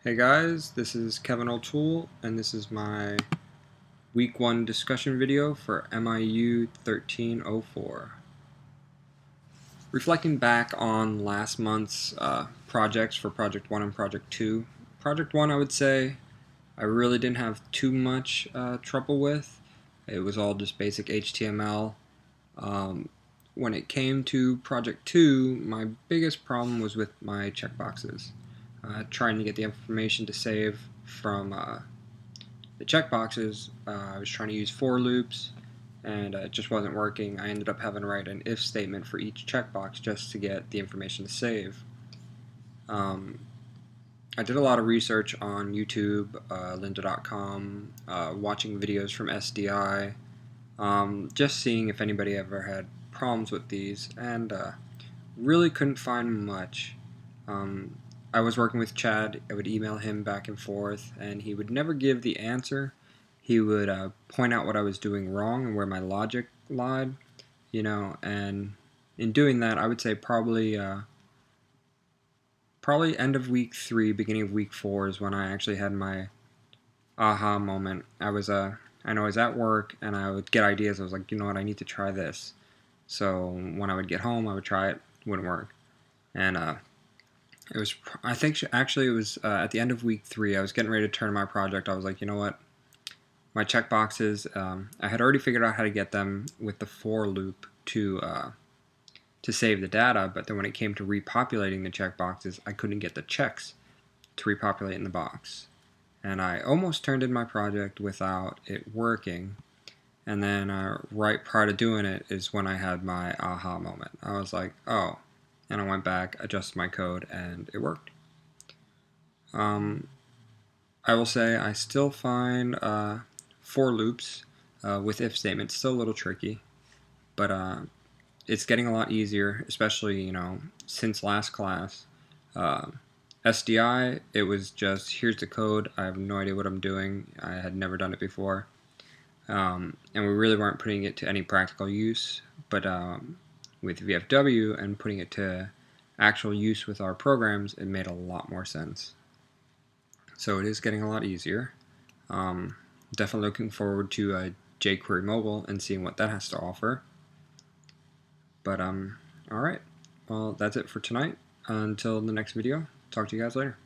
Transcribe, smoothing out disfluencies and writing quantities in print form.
Hey guys, this is Kevin O'Toole, and this is my Week 1 discussion video for MIU 1304. Reflecting back on last month's projects for Project 1 and Project 2. Project 1, I would say, I really didn't have too much trouble with. It was all just basic HTML. When it came to Project 2, my biggest problem was with my checkboxes. Trying to get the information to save from the checkboxes. I was trying to use for loops, and it just wasn't working. I ended up having to write an if statement for each checkbox just to get the information to save. I did a lot of research on YouTube, lynda.com, watching videos from SDI, just seeing if anybody ever had problems with these, and really couldn't find much. I was working with Chad. I would email him back and forth, and he would never give the answer. He would point out what I was doing wrong and where my logic lied, and in doing that, I would say probably end of week 3, beginning of week 4 is when I actually had my aha moment. I was at work, and I would get ideas. I was like, you know what, I need to try this. So when I would get home, I would try it. Wouldn't work, and it was, I think, actually it was at the end of week 3. I was getting ready to turn my project. I was like, you know what? My checkboxes, I had already figured out how to get them with the for loop to save the data, but then when it came to repopulating the checkboxes, I couldn't get the checks to repopulate in the box. And I almost turned in my project without it working. And then right prior to doing it is when I had my aha moment. I was like, oh. And I went back, adjusted my code, and it worked. I will say I still find for loops with if statements still a little tricky, but it's getting a lot easier, especially since last class. SDI, it was just, here's the code, I have no idea what I'm doing, I had never done it before, and we really weren't putting it to any practical use, but with VFW and putting it to actual use with our programs, it made a lot more sense. So it is getting a lot easier. Definitely looking forward to jQuery Mobile and seeing what that has to offer. But alright, well, that's it for tonight. Until the next video, talk to you guys later.